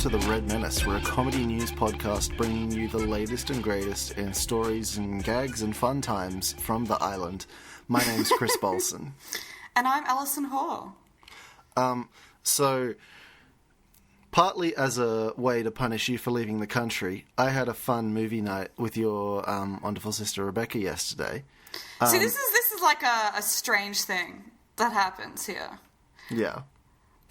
to The Red Menace. We're a comedy news podcast bringing you the latest and greatest in stories and gags and fun times from the island. My name's Chris Bolson. And I'm Alison Hoare. So, partly as a way to punish you for leaving the country, I had a fun movie night with your wonderful sister Rebecca yesterday. See, this is like a strange thing that happens here. Yeah.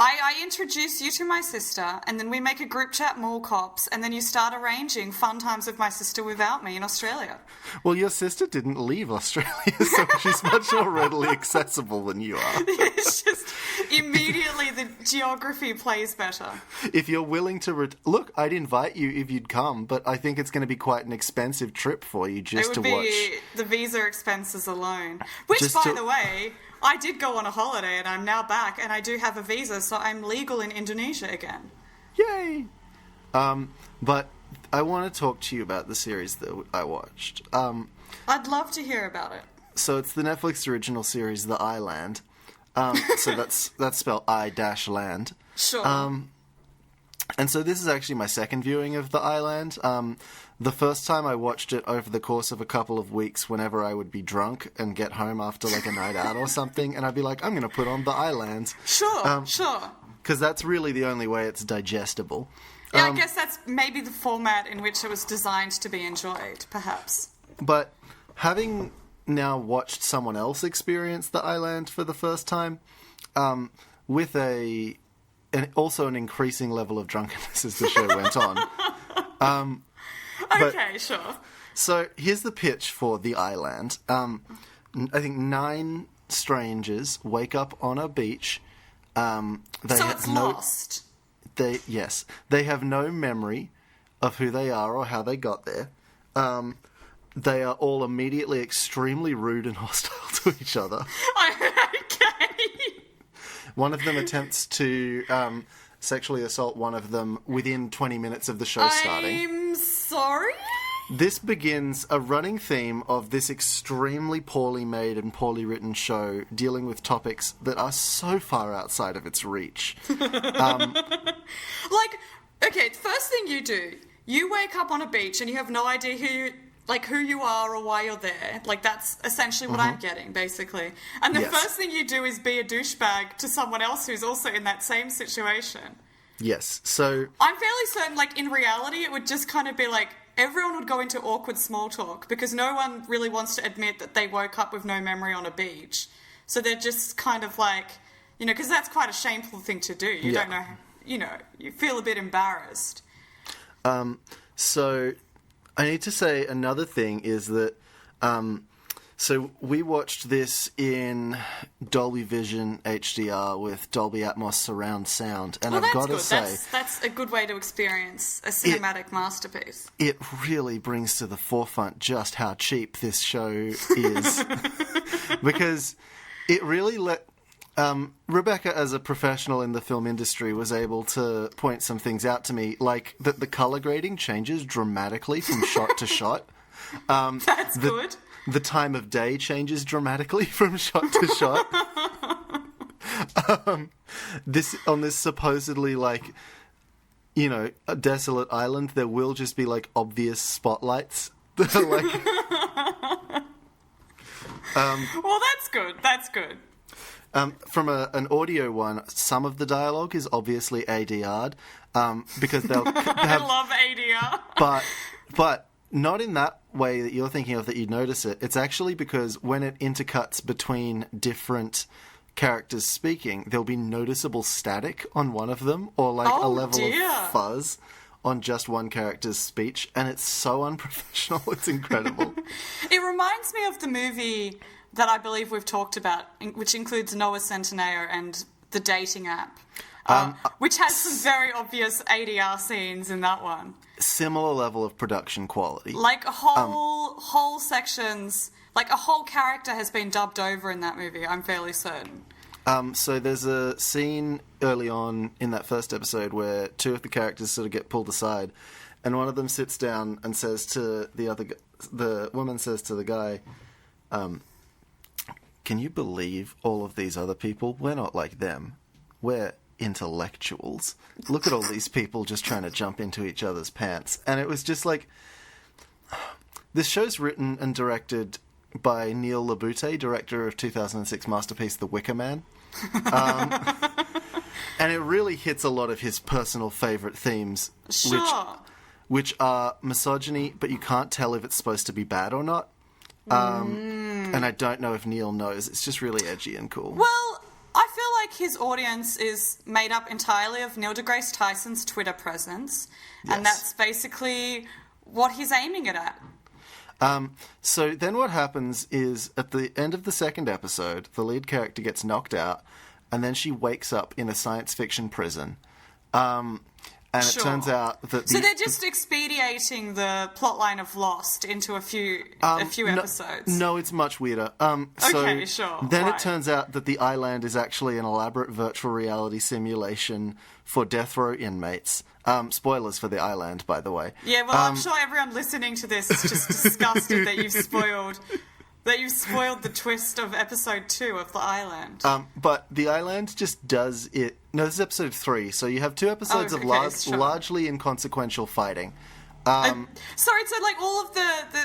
I introduce you to my sister, and then we make a group chat mall cops, and then you start arranging fun times with my sister without me in Australia. Well, your sister didn't leave Australia, so she's much more readily accessible than you are. It's just immediately the geography plays better. If you're willing to... Look, I'd invite you if you'd come, but I think it's going to be quite an expensive trip for you just to watch. It would be the visa expenses alone. Which, by the way... I did go on a holiday and I'm now back and I do have a visa, so I'm legal in Indonesia again. Yay! But I want to talk to you about the series that I watched. I'd love to hear about it. So it's the Netflix original series, The Island. So that's spelled I-land. Sure. And so this is actually my second viewing of The Island. The first time I watched it over the course of a couple of weeks whenever I would be drunk and get home after like a night out or something, and I'd be like, I'm going to put on The Island. Sure. Because that's really the only way it's digestible. Yeah, I guess that's maybe the format in which it was designed to be enjoyed, perhaps. But having now watched someone else experience The Island for the first time, with also an increasing level of drunkenness as the show went on. Okay, sure. So here's the pitch for The Island. I think 9 strangers wake up on a beach. So it's lost. They have no memory of who they are or how they got there. They are all immediately extremely rude and hostile to each other. Okay. One of them attempts to sexually assault one of them within 20 minutes of the show starting. I'm sorry? This begins a running theme of this extremely poorly made and poorly written show dealing with topics that are so far outside of its reach. Okay, first thing you do, you wake up on a beach and you have no idea who you are or why you're there. Like, that's essentially what I'm getting, basically. And the first thing you do is be a douchebag to someone else who's also in that same situation. Yes, so... I'm fairly certain, in reality, it would just kind of be everyone would go into awkward small talk because no one really wants to admit that they woke up with no memory on a beach. So they're just kind of because that's quite a shameful thing to do. You don't know, you feel a bit embarrassed. So... I need to say another thing is that, so we watched this in Dolby Vision HDR with Dolby Atmos surround sound, and I've got to say... That's a good way to experience a cinematic masterpiece. It really brings to the forefront just how cheap this show is. Because it really Rebecca, as a professional in the film industry, was able to point some things out to me, like that the colour grading changes dramatically from shot to shot. That's good. The time of day changes dramatically from shot to shot. This supposedly, a desolate island, there will just be, obvious spotlights. Well, that's good. That's good. From an audio one, some of the dialogue is obviously ADR'd, because they'll have... I love ADR. But not in that way that you're thinking of that you'd notice it. It's actually because when it intercuts between different characters speaking, there'll be noticeable static on one of them, or a level of fuzz on just one character's speech, and it's so unprofessional, it's incredible. It reminds me of the movie... that I believe we've talked about, which includes Noah Centineo and the dating app, which has some very obvious ADR scenes in that one. Similar level of production quality. Whole sections, a whole character has been dubbed over in that movie, I'm fairly certain. So there's a scene early on in that first episode where 2 of the characters sort of get pulled aside, and one of them sits down and says to the woman says to the guy, can you believe all of these other people? We're not like them. We're intellectuals. Look at all these people just trying to jump into each other's pants. And it was just like... This show's written and directed by Neil LaBute, director of 2006 masterpiece The Wicker Man. And it really hits a lot of his personal favourite themes, Sure. which are misogyny, but you can't tell if it's supposed to be bad or not. And I don't know if Neil knows. It's just really edgy and cool. Well, I feel like his audience is made up entirely of Neil deGrasse Tyson's Twitter presence, and Yes. that's basically what he's aiming it at. So then what happens is, at the end of the second episode, the lead character gets knocked out, and then she wakes up in a science fiction prison. And it turns out that... So they're just expediting the plotline of Lost into a few episodes. No, it's much weirder. Okay, sure. Then right. it turns out that the island is actually an elaborate virtual reality simulation for death row inmates. Spoilers for the island, by the way. Yeah, well, I'm sure everyone listening to this is just disgusted that you've spoiled the twist of episode 2 of The Island. But The Island just does it... No, this is episode 3, so you have 2 episodes of largely inconsequential fighting. Sorry, so like all of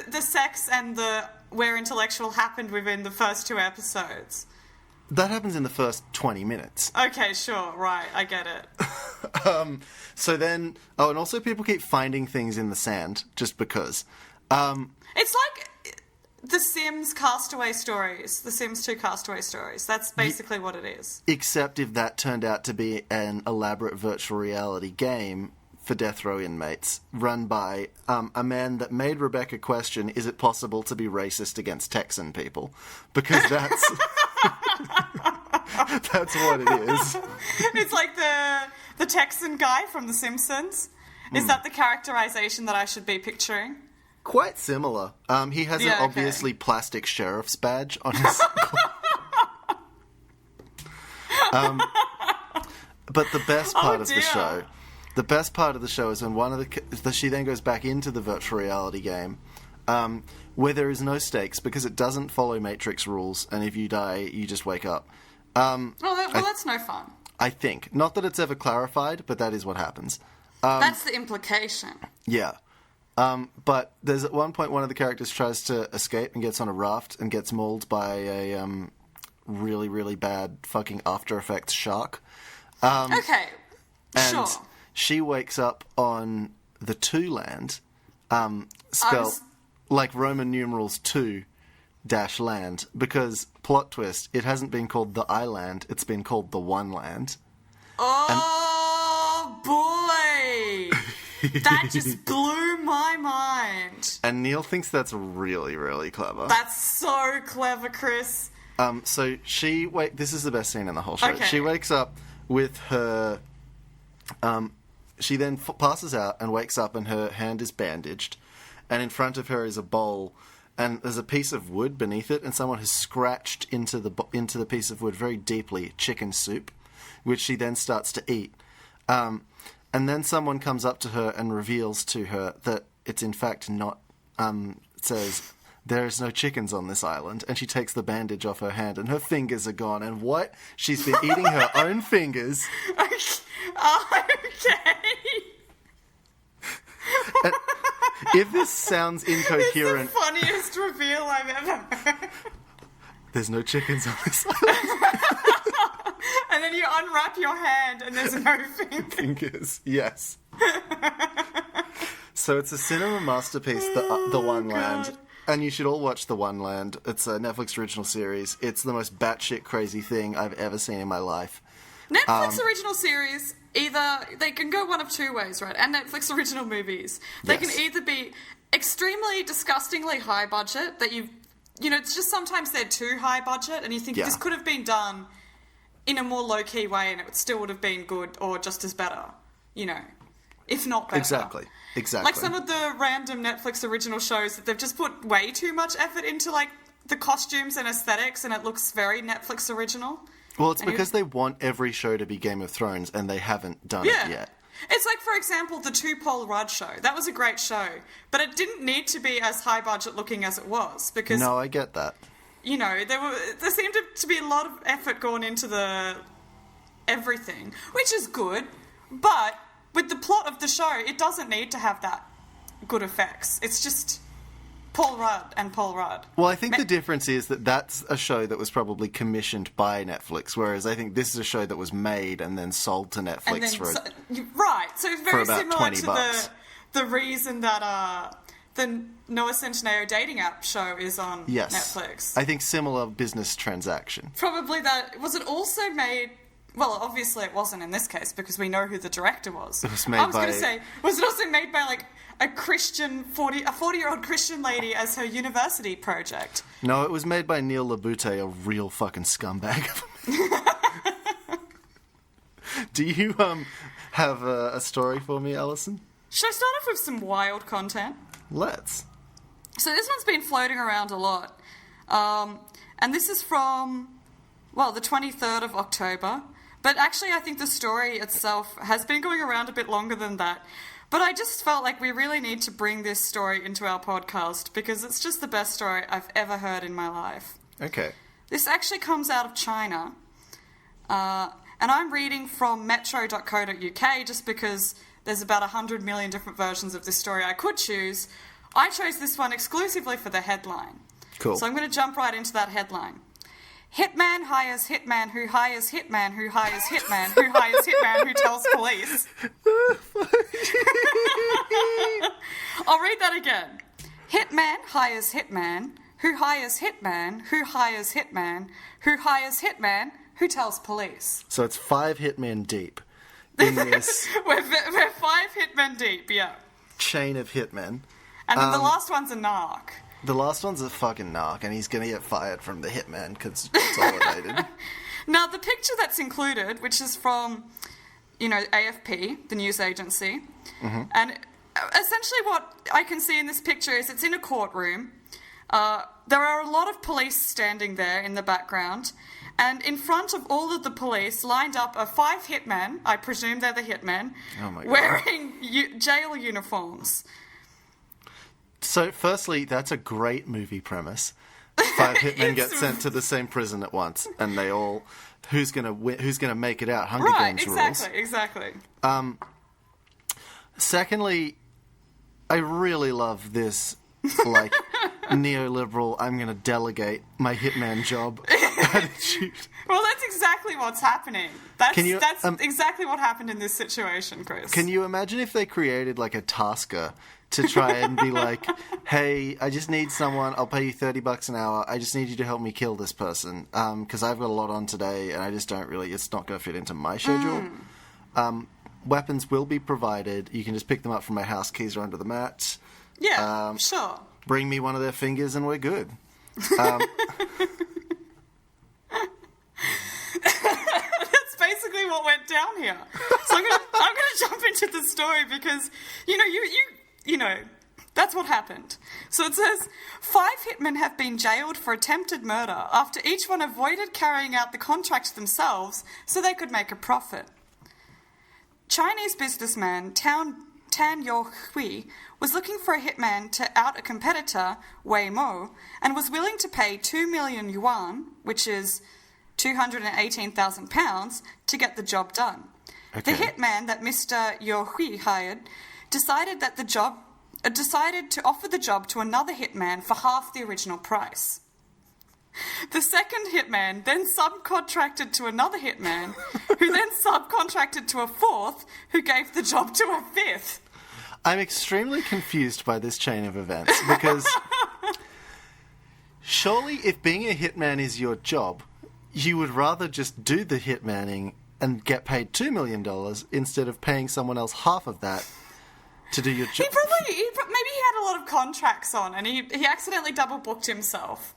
the sex and the where intellectual happened within the first 2 episodes? That happens in the first 20 minutes. Okay, sure, right, I get it. So then... Oh, and also people keep finding things in the sand, just because. It's like... The Sims Castaway Stories. The Sims 2 Castaway Stories. That's basically what it is. Except if that turned out to be an elaborate virtual reality game for death row inmates, run by a man that made Rebecca question, is it possible to be racist against Texan people? Because that's... that's what it is. It's like the Texan guy from The Simpsons. Is that the characterization that I should be picturing? Quite similar. He has an obviously plastic sheriff's badge on his... But the best part of the show... The best part of the show is when one of she then goes back into the virtual reality game, where there is no stakes because it doesn't follow Matrix rules, and if you die, you just wake up. That's no fun. I think. Not that it's ever clarified, but that is what happens. That's the implication. Yeah. But there's at one point one of the characters tries to escape and gets on a raft and gets mauled by a really, really bad fucking After Effects shark. Okay, and sure. She wakes up on the 2 land, spelled like Roman numerals 2-land, because, plot twist, it hasn't been called the Island, it's been called the One Land. Oh, boy! That just blew my mind. And Neil thinks that's really, really clever. That's so clever, Chris. So this is the best scene in the whole show. Okay. She wakes up with her... she then passes out and wakes up and her hand is bandaged. And in front of her is a bowl and there's a piece of wood beneath it and someone has scratched into the piece of wood very deeply chicken soup, which she then starts to eat. And then someone comes up to her and reveals to her that it's in fact not... says... There's no chickens on this island, and she takes the bandage off her hand, and her fingers are gone. And what? She's been eating her own fingers. Okay. And if this sounds incoherent, It's the funniest reveal I've ever heard. There's no chickens on this island. And then you unwrap your hand, and there's no fingers. Yes. So it's a cinema masterpiece, the One Land. And you should all watch The One Land. It's a Netflix original series. It's the most batshit crazy thing I've ever seen in my life. Netflix original series, either... They can go one of 2 ways, right? And Netflix original movies. They can either be extremely, disgustingly high budget, that it's just sometimes they're too high budget, and you think this could have been done in a more low-key way, and it still would have been good or just as better, if not better. Exactly. Like some of the random Netflix original shows that they've just put way too much effort into, like, the costumes and aesthetics, and it looks very Netflix original. Well, it's because they want every show to be Game of Thrones, and they haven't done it yet. It's like, for example, the 2 Paul Rudd show. That was a great show, but it didn't need to be as high-budget looking as it was, because... No, I get that. There seemed to be a lot of effort gone into the everything, which is good, but with the plot of the show, it doesn't need to have that good effects. It's just Paul Rudd and Paul Rudd. Well, I think the difference is that that's a show that was probably commissioned by Netflix, whereas I think this is a show that was made and then sold to Netflix right. So it's very about similar $20 to the reason that the Noah Centineo dating app show is on Netflix. I think similar business transaction. Probably that. Was it also made... Well, obviously it wasn't in this case because we know who the director was. It was made I was going to say, was it also made by like a 40-year-old Christian lady as her university project? No, it was made by Neil Labute, a real fucking scumbag. Do you have a story for me, Alison? Should I start off with some wild content? Let's. So this one's been floating around a lot. And this is from, the 23rd of October. But actually, I think the story itself has been going around a bit longer than that. But I just felt like we really need to bring this story into our podcast because it's just the best story I've ever heard in my life. Okay. This actually comes out of China. And I'm reading from metro.co.uk just because there's about 100 million different versions of this story I could choose. I chose this one exclusively for the headline. Cool. So I'm going to jump right into that headline. Hitman hires hitman who hires hitman who hires hitman who hires hitman who tells police. I'll read that again. Hitman hires hitman who hires hitman who hires hitman who hires hitman who tells police. So it's 5 hitmen deep in this... we're 5 hitmen deep, yeah. Chain of hitmen. And then the last one's a narc. The last one's a fucking narc, and he's going to get fired from the hitman consolidated. Now, the picture that's included, which is from, AFP, the news agency, and essentially what I can see in this picture is it's in a courtroom. There are a lot of police standing there in the background, and in front of all of the police lined up are 5 hitmen, I presume they're the hitmen, wearing jail uniforms. So, firstly, that's a great movie premise. 5 hitmen get sent to the same prison at once, and they all... Who's gonna make it out? Hunger Games rules. Exactly. Secondly, I really love this, neoliberal, I'm gonna delegate my hitman job attitude. Well, that's exactly what's happening. That's exactly what happened in this situation, Chris. Can you imagine if they created, a tasker to try and be like, hey, I just need someone, I'll pay you $30 an hour, I just need you to help me kill this person, because I've got a lot on today, and I just don't really, it's not going to fit into my schedule. Weapons will be provided, you can just pick them up from my house, keys are under the mat. Yeah, sure. Bring me one of their fingers and we're good. That's basically what went down here. So I'm gonna jump into the story because, that's what happened. So it says, 5 hitmen have been jailed for attempted murder after each one avoided carrying out the contract themselves so they could make a profit. Chinese businessman Tan Yo-hui was looking for a hitman to out a competitor, Wei Mo, and was willing to pay 2 million yuan, which is £218,000, to get the job done. Okay. The hitman that Mr. Yo-hui hired decided to offer the job to another hitman for half the original price. The second hitman then subcontracted to another hitman, who then subcontracted to a fourth, who gave the job to a fifth. I'm extremely confused by this chain of events, because surely if being a hitman is your job, you would rather just do the hitmanning and get paid $2 million instead of paying someone else half of that to do your job. Maybe he had a lot of contracts on, and he accidentally double booked himself.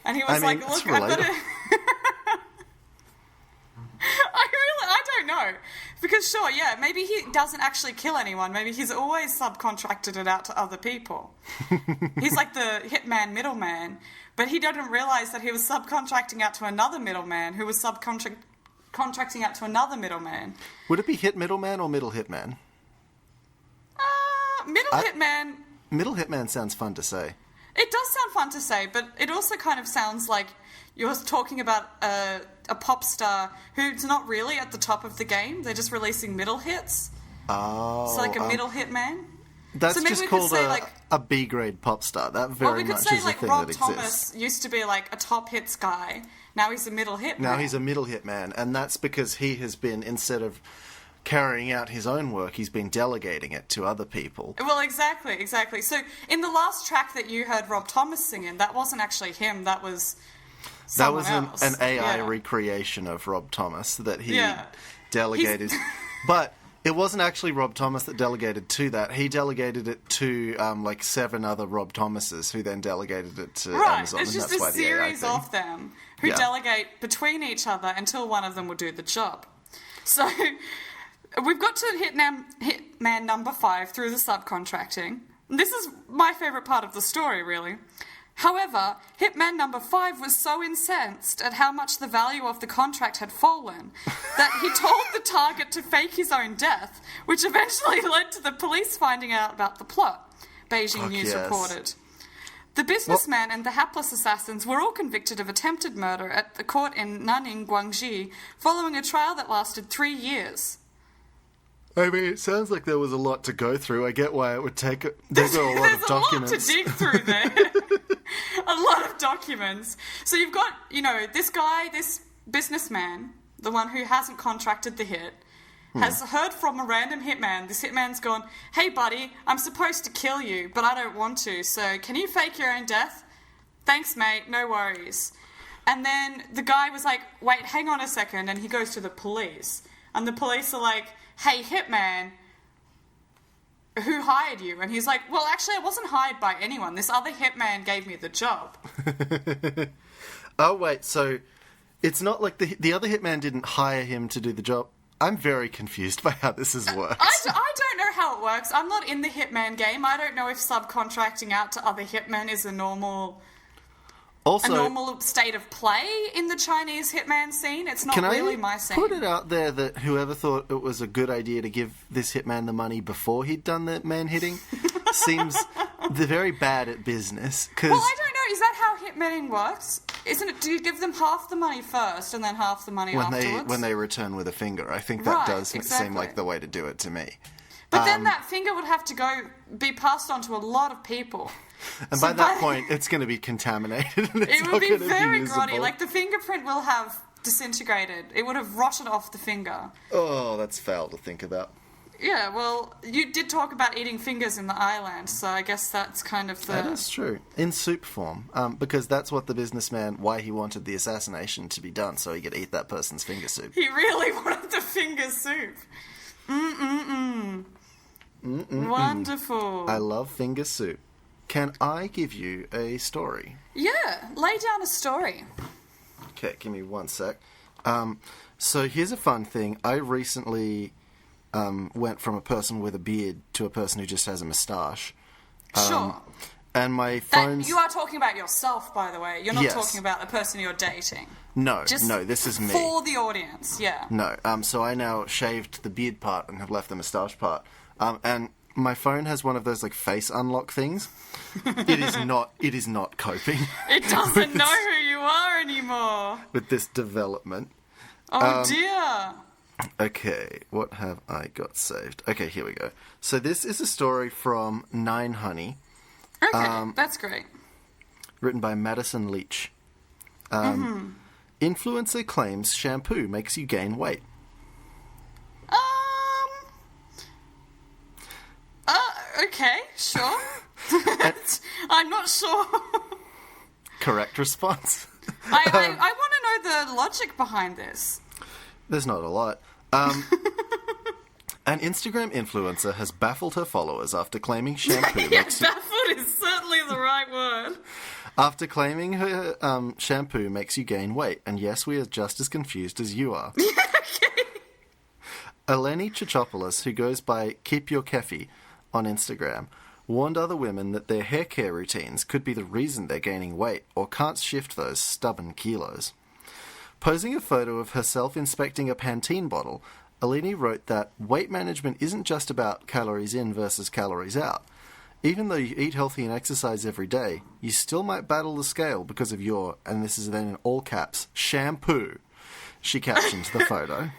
And he was look, I've got to... I don't know. Because sure, yeah, maybe he doesn't actually kill anyone. Maybe he's always subcontracted it out to other people. He's like the hitman middleman. But he didn't realise that he was subcontracting out to another middleman who was contracting out to another middleman. Would it be hit middleman or middle hitman? Hitman... Middle hitman sounds fun to say. It does sound fun to say, but it also kind of sounds like you're talking about a pop star who's not really at the top of the game. They're just releasing middle hits. Oh. So like a middle hitman. That's so maybe just we called could say, a B-grade pop star. That very much is a thing Rob that exists. Thomas used to be like a top hits guy. Now he's a middle hitman. Now he's a middle hitman, and that's because he has been, instead of carrying out his own work, he's been delegating it to other people. Well, exactly. So in the last track that you heard Rob Thomas singing, that wasn't actually him. That was someone else. An AI recreation of Rob Thomas that he delegated. He's... But it wasn't actually Rob Thomas that delegated to that. He delegated it to like 7 other Rob Thomases who then delegated it to Amazon. It's just a series of them who delegate between each other until one of them will do the job. So we've got to Hitman number 5 through the subcontracting. This is my favourite part of the story, really. However, Hitman number 5 was so incensed at how much the value of the contract had fallen that he told the target to fake his own death, which eventually led to the police finding out about the plot, Beijing News reported. The businessman and the hapless assassins were all convicted of attempted murder at the court in Nanning, Guangxi, following a trial that lasted 3 years. I mean, it sounds like there was a lot to go through. I get why it would take... There's a lot of documents. There's a lot to dig through there. A lot of documents. So you've got, this guy, this businessman, the one who hasn't contracted the hit, has heard from a random hitman. This hitman's gone, hey, buddy, I'm supposed to kill you, but I don't want to, so can you fake your own death? Thanks, mate, no worries. And then the guy was like, wait, hang on a second, and he goes to the police. And the police are like, hey, hitman, who hired you? And he's like, well, actually, I wasn't hired by anyone. This other hitman gave me the job. Oh, wait, so it's not like the other hitman didn't hire him to do the job. I'm very confused by how this works. I don't know how it works. I'm not in the hitman game. I don't know if subcontracting out to other hitmen is a normal state of play in the Chinese hitman scene. It's not really my scene. Can I put it out there that whoever thought it was a good idea to give this hitman the money before he'd done the man hitting seems they're very bad at business. Well, I don't know. Is that how hitmaning works? Isn't it? Do you give them half the money first and then half the money afterwards? When they return with a finger. I think that does seem like the way to do it to me. But then that finger would have to be passed on to a lot of people. And by that point, it's going to be contaminated. And it would be very grotty. Like, the fingerprint will have disintegrated. It would have rotted off the finger. Oh, that's foul to think about. Yeah, well, you did talk about eating fingers in the island, so I guess that's kind of the... That is true. In soup form. Because that's what the businessman, why he wanted the assassination to be done, so he could eat that person's finger soup. He really wanted the finger soup. Wonderful. I love finger soup. Can I give you a story? Yeah, lay down a story. Okay, give me one sec. So here's a fun thing. I recently went from a person with a beard to a person who just has a moustache. Sure. And my phone's... You are talking about yourself, by the way. You're not talking about the person you're dating. No, this is me. For the audience, yeah. No, so I now shaved the beard part and have left the moustache part. And my phone has one of those like face unlock things. It is not coping. It doesn't know who you are anymore. With this development. Oh dear. Okay, what have I got saved? Okay, here we go. So this is a story from 9honey. Okay, that's great. Written by Madison Leach. Influencer claims shampoo makes you gain weight. Okay, sure. I'm not sure. Correct response. I want to know the logic behind this. There's not a lot. An Instagram influencer has baffled her followers after claiming shampoo makes you... Baffled is certainly the right word. After claiming her shampoo makes you gain weight. And yes, we are just as confused as you are. Okay. Eleni Chichopoulos, who goes by Keep Your Kefi on Instagram, warned other women that their hair care routines could be the reason they're gaining weight or can't shift those stubborn kilos. Posing a photo of herself inspecting a Pantene bottle, Eleni wrote that weight management isn't just about calories in versus calories out. Even though you eat healthy and exercise every day, you still might battle the scale because of your, and this is then in all caps, shampoo. She captioned the photo.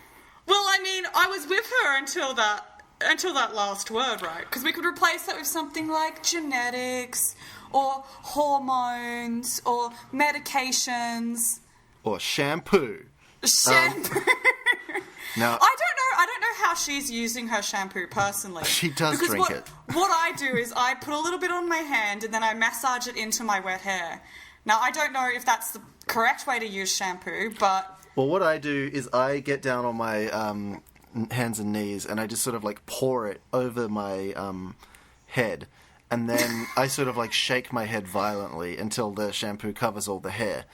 Well, I mean, I was with her until that last word, right? Because we could replace that with something like genetics, or hormones, or medications. Or shampoo. Shampoo. Now, I don't know how she's using her shampoo personally. She does drink it. What I do is I put a little bit on my hand and then I massage it into my wet hair. Now, I don't know if that's the correct way to use shampoo, but... Well, what I do is I get down on my hands and knees and I just sort of like pour it over my head. And then I sort of like shake my head violently until the shampoo covers all the hair.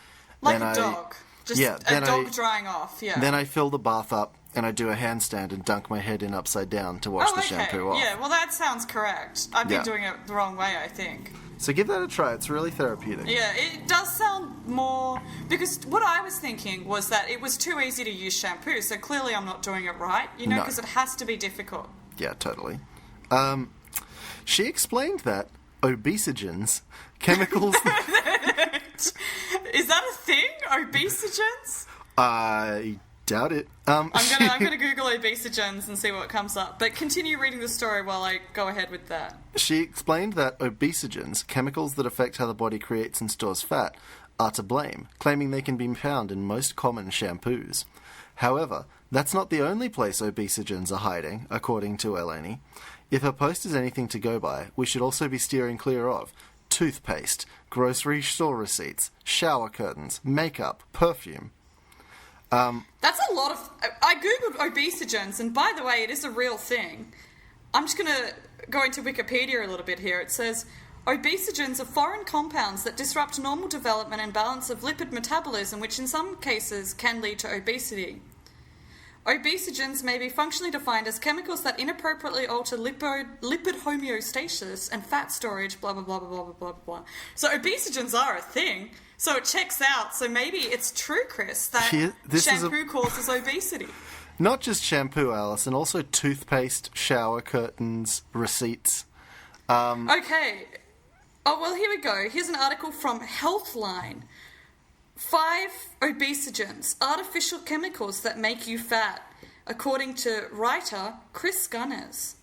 Like a dog. Just a dog drying off, yeah. Then I fill the bath up and I do a handstand and dunk my head in upside down to wash the shampoo off. Yeah, well, that sounds correct. I've been doing it the wrong way, I think. So give that a try. It's really therapeutic. Yeah, it does sound more... Because what I was thinking was that it was too easy to use shampoo, so clearly I'm not doing it right, you know, because it has to be difficult. Yeah, totally. She explained that obesogens, chemicals... Is that a thing? Obesogens? I doubt it. I'm gonna Google obesogens and see what comes up. But continue reading the story while I go ahead with that. She explained that obesogens, chemicals that affect how the body creates and stores fat, are to blame, claiming they can be found in most common shampoos. However, that's not the only place obesogens are hiding, according to Eleni. If her post is anything to go by, we should also be steering clear of toothpaste, grocery store receipts, shower curtains, makeup, perfume. That's a lot of... I googled obesogens, and by the way, it is a real thing. I'm just going to go into Wikipedia a little bit here. It says, obesogens are foreign compounds that disrupt normal development and balance of lipid metabolism, which in some cases can lead to obesity. Obesogens may be functionally defined as chemicals that inappropriately alter lipid homeostasis and fat storage, blah, blah, blah, blah, blah, blah, blah. So obesogens are a thing. So it checks out. So maybe it's true, Chris, that shampoo causes obesity. Not just shampoo, Alison, also toothpaste, shower curtains, receipts. Okay. Oh, well, here we go. Here's an article from Healthline. 5 obesogens, artificial chemicals that make you fat, according to writer Chris Gunners.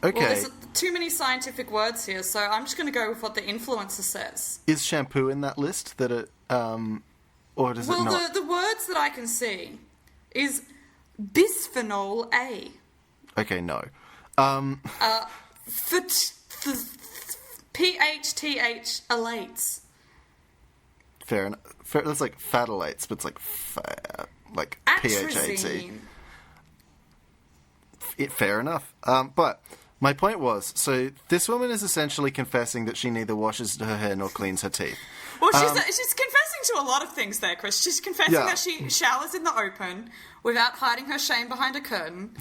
Okay. Well, there's too many scientific words here, so I'm just going to go with what the influencer says. Is shampoo in that list? That it, or does it not? Well, the words that I can see is bisphenol A. Okay, no. PHTH alates. Fair enough. That's like fatalates, but it's like PHAT. Fair enough. But my point was, so this woman is essentially confessing that she neither washes her hair nor cleans her teeth. Well, she's confessing to a lot of things there, Chris. She's confessing that she showers in the open without hiding her shame behind a curtain.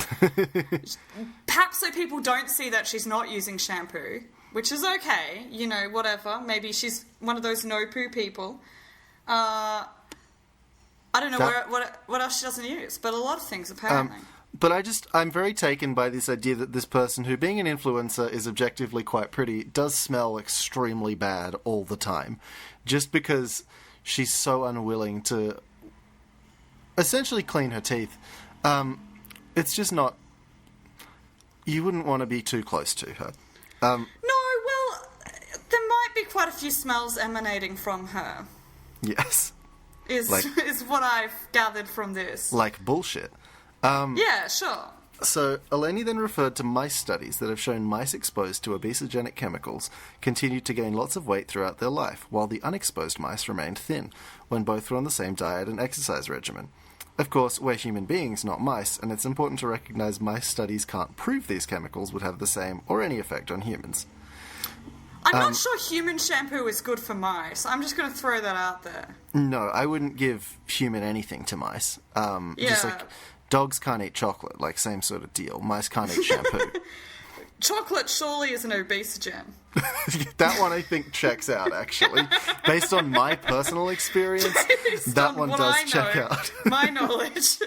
Perhaps so people don't see that she's not using shampoo, which is okay. You know, whatever. Maybe she's one of those no-poo people. I don't know what else she doesn't use, but a lot of things, apparently. But I'm very taken by this idea that this person, who being an influencer is objectively quite pretty, does smell extremely bad all the time. Just because she's so unwilling to essentially clean her teeth. It's just not... You wouldn't want to be too close to her. No, well, there might be quite a few smells emanating from her. Yes. Is what I've gathered from this. Like bullshit. Yeah, sure. So, Eleni then referred to mice studies that have shown mice exposed to obesogenic chemicals continued to gain lots of weight throughout their life, while the unexposed mice remained thin, when both were on the same diet and exercise regimen. Of course, we're human beings, not mice, and it's important to recognise mice studies can't prove these chemicals would have the same or any effect on humans. I'm not sure human shampoo is good for mice. I'm just going to throw that out there. No, I wouldn't give human anything to mice. Just like dogs can't eat chocolate, like same sort of deal. Mice can't eat shampoo. Chocolate surely is an obesogen. That one I think checks out, actually. Based on my personal experience, that one does check out. My knowledge.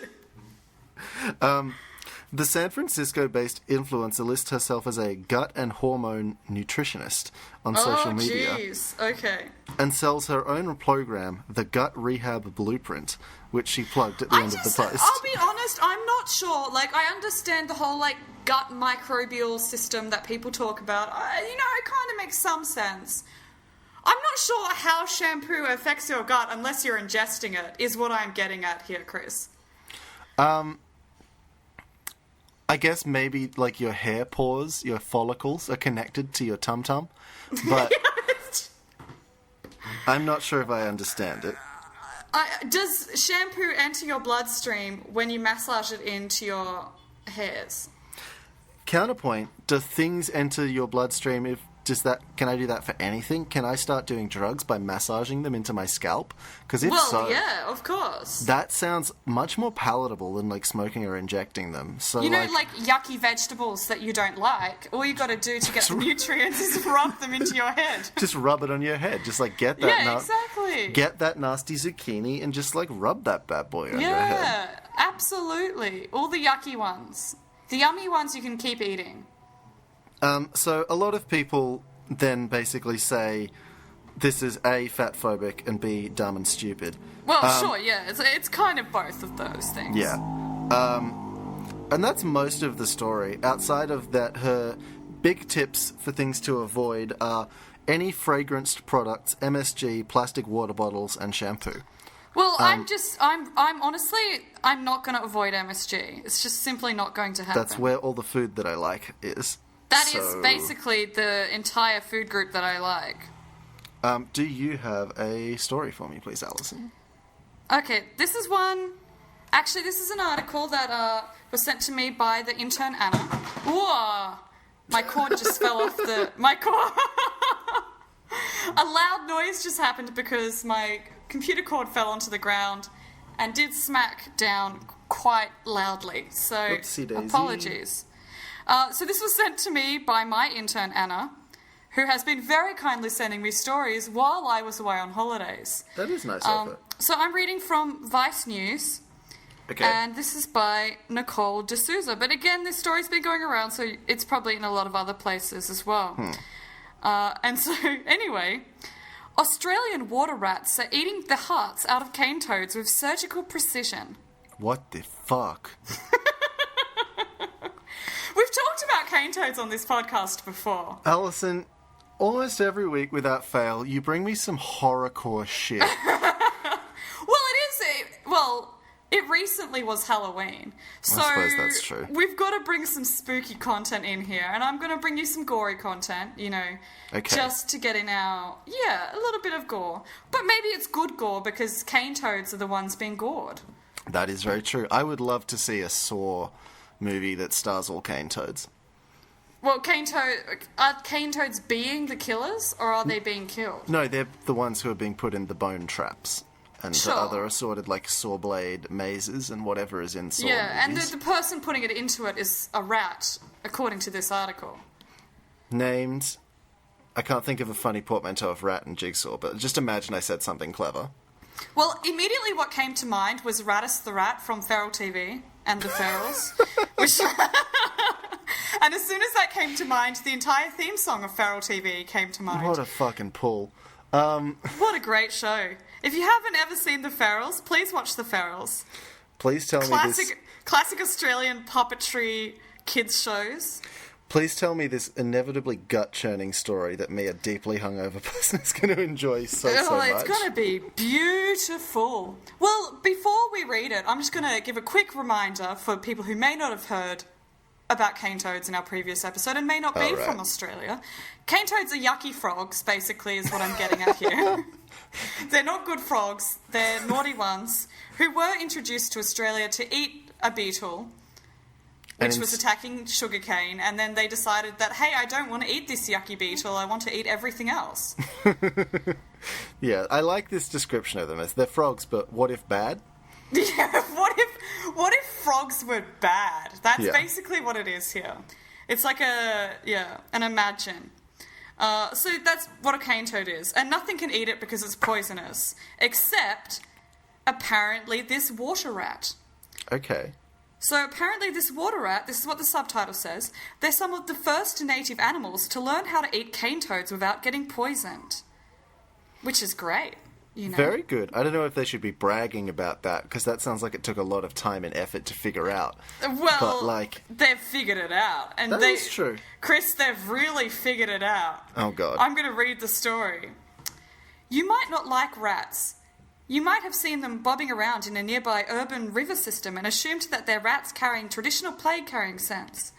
The San Francisco-based influencer lists herself as a gut and hormone nutritionist on social media. Oh, jeez. Okay. And sells her own program, the Gut Rehab Blueprint, which she plugged at the end of the post. I'll be honest, I'm not sure. Like, I understand the whole, like, gut microbial system that people talk about. It kind of makes some sense. I'm not sure how shampoo affects your gut unless you're ingesting it, is what I'm getting at here, Chris. I guess maybe, like, your hair pores, your follicles are connected to your tum-tum, but I'm not sure if I understand it. Does shampoo enter your bloodstream when you massage it into your hairs? Counterpoint, do things enter your bloodstream can I do that for anything? Can I start doing drugs by massaging them into my scalp? Because yeah, of course. That sounds much more palatable than, like, smoking or injecting them. So, like yucky vegetables that you don't like, all you got to do to get the nutrients is rub them into your head. Just rub it on your head. Just, like, get that exactly. Get that nasty zucchini and just, like, rub that bad boy on your head. Yeah, absolutely. All the yucky ones. The yummy ones you can keep eating. So a lot of people then basically say this is A, fatphobic, and B, dumb and stupid. Well, sure, yeah. It's kind of both of those things. Yeah. And that's most of the story. Outside of that, her big tips for things to avoid are any fragranced products, MSG, plastic water bottles, and shampoo. Well, I'm honestly, I'm not going to avoid MSG. It's just simply not going to happen. That's where all the food that I like is. That is basically the entire food group that I like. Do you have a story for me, please, Alison? Okay, this is one... Actually, this is an article that was sent to me by the intern Anna. Whoa! My cord just fell off the... My cord... A loud noise just happened because my computer cord fell onto the ground and did smack down quite loudly. So, Whoopsie-daisy. Apologies. So this was sent to me by my intern, Anna, who has been very kindly sending me stories while I was away on holidays. That is nice of her. So I'm reading from Vice News, Okay. and this is by Nicole D'Souza. But again, this story's been going around, so it's probably in a lot of other places as well. And so, anyway, Australian water rats are eating the hearts out of cane toads with surgical precision. What the fuck? We've talked about cane toads on this podcast before. Alison, almost every week without fail, you bring me some horrorcore shit. It recently was Halloween. So I suppose that's true. We've got to bring some spooky content in here, and I'm going to bring you some gory content, Okay. just to get in a little bit of gore. But maybe it's good gore because cane toads are the ones being gored. That is very true. I would love to see a Saw movie that stars all cane toads. Well, are cane toads being the killers, or are they being killed? No, they're the ones who are being put in the bone traps. And Sure. the other assorted, like, saw blade mazes and whatever is in Saw and movies. the person putting it into it is a rat, according to this article. Named... I can't think of a funny portmanteau of rat and jigsaw, but just imagine I said something clever. Well, immediately what came to mind was Radis the Rat from Feral TV and the Ferals. And as soon as that came to mind, the entire theme song of Feral TV came to mind. What a fucking pull. What a great show. If you haven't ever seen The Ferals, please watch The Ferals. Please tell me this... Classic Australian puppetry kids shows. Please tell me this inevitably gut-churning story that me, a deeply hungover person, is going to enjoy so much. It's going to be beautiful. Well, before we read it, I'm just going to give a quick reminder for people who may not have heard about cane toads in our previous episode and may not be from Australia. Cane toads are yucky frogs, basically, is what I'm getting at here. They're not good frogs. They're naughty ones who were introduced to Australia to eat a beetle, which was attacking sugarcane, and then they decided that, hey, I don't want to eat this yucky beetle, I want to eat everything else. Yeah, I like this description of them as they're frogs, but what if bad? Yeah, what if frogs were bad? That's basically what it is here. It's like an imagine. So that's what a cane toad is. And nothing can eat it because it's poisonous, except, apparently, this water rat. Okay. So apparently this water rat, this is what the subtitle says, they're some of the first native animals to learn how to eat cane toads without getting poisoned. Which is great, you know. Very good. I don't know if they should be bragging about that, because that sounds like it took a lot of time and effort to figure out. Well, but, they've figured it out. And that is true. Chris, they've really figured it out. Oh, God. I'm going to read the story. You might not like rats. You might have seen them bobbing around in a nearby urban river system and assumed that they're rats carrying traditional plague-carrying scents.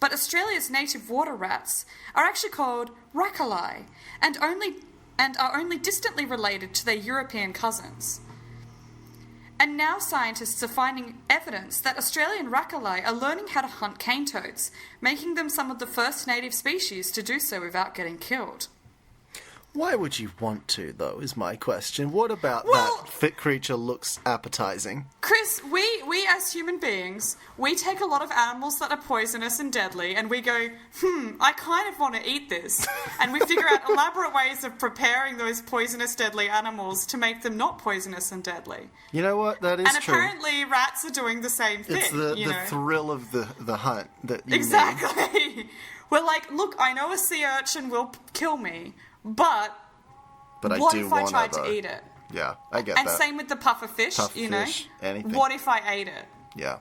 But Australia's native water rats are actually called racali and are only distantly related to their European cousins. And now scientists are finding evidence that Australian racali are learning how to hunt cane toads, making them some of the first native species to do so without getting killed. Why would you want to, though, is my question. What about that fit creature looks appetizing? Chris, we as human beings, we take a lot of animals that are poisonous and deadly, and we go, I kind of want to eat this. And we figure out elaborate ways of preparing those poisonous, deadly animals to make them not poisonous and deadly. You know what? That is true. And apparently rats are doing the same thing. It's the thrill of the hunt that you Exactly. We're like, look, I know a sea urchin will kill me, but what if I tried to eat it? Yeah, I get and that. And same with the puffer fish, anything. What if I ate it? Yeah.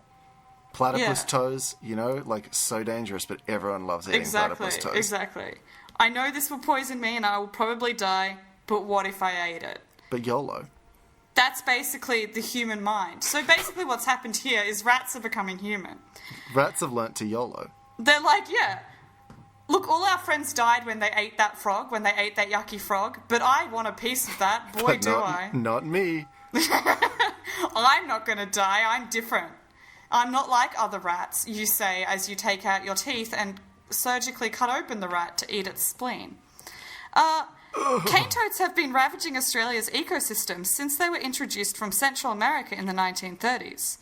Platypus toes, like so dangerous, but everyone loves eating platypus toes. Exactly. I know this will poison me and I will probably die, but what if I ate it? But YOLO. That's basically the human mind. So basically what's happened here is rats are becoming human. Rats have learnt to YOLO. They're like, look, all our friends died when they ate that frog, when they ate that yucky frog, but I want a piece of that. Boy, do I. Not me. I'm not going to die. I'm different. I'm not like other rats, you say, as you take out your teeth and surgically cut open the rat to eat its spleen. Cane toads have been ravaging Australia's ecosystems since they were introduced from Central America in the 1930s.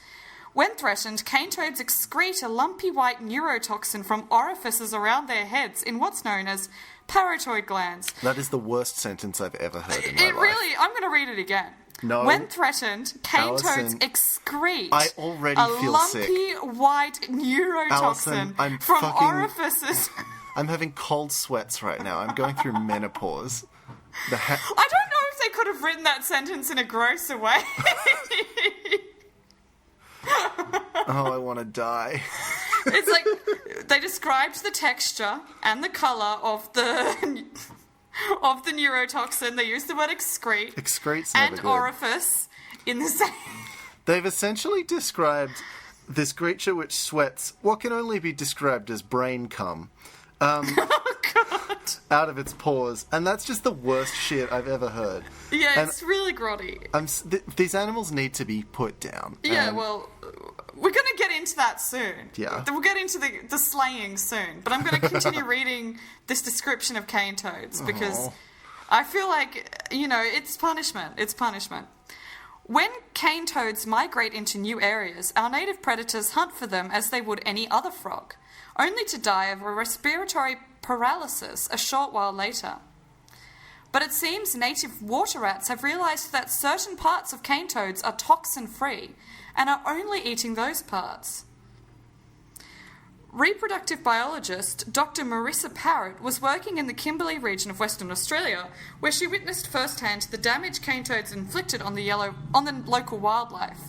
When threatened, cane toads excrete a lumpy white neurotoxin from orifices around their heads in what's known as parotoid glands. That is the worst sentence I've ever heard in my life. Really, I'm going to read it again. No. When threatened, cane toads excrete I already feel sick. A lumpy white neurotoxin Allison, from orifices. I'm having cold sweats right now. I'm going through menopause. I don't know if they could have written that sentence in a grosser way. Oh, I want to die. It's like they described the texture and the colour of the neurotoxin. They used the word excrete. Excrete's never and good. Orifice in the same. They've essentially described this creature which sweats what can only be described as brain cum. Oh, God. Out of its pores, and that's just the worst shit I've ever heard. Yeah, and it's really grotty. These animals need to be put down. Yeah, well, we're going to get into that soon. Yeah. We'll get into the slaying soon, but I'm going to continue reading this description of cane toads because I feel like, it's punishment. It's punishment. When cane toads migrate into new areas, our native predators hunt for them as they would any other frog, only to die of a respiratory paralysis a short while later. But it seems native water rats have realised that certain parts of cane toads are toxin-free and are only eating those parts. Reproductive biologist Dr. Marissa Parrott was working in the Kimberley region of Western Australia, where she witnessed firsthand the damage cane toads inflicted on the local wildlife.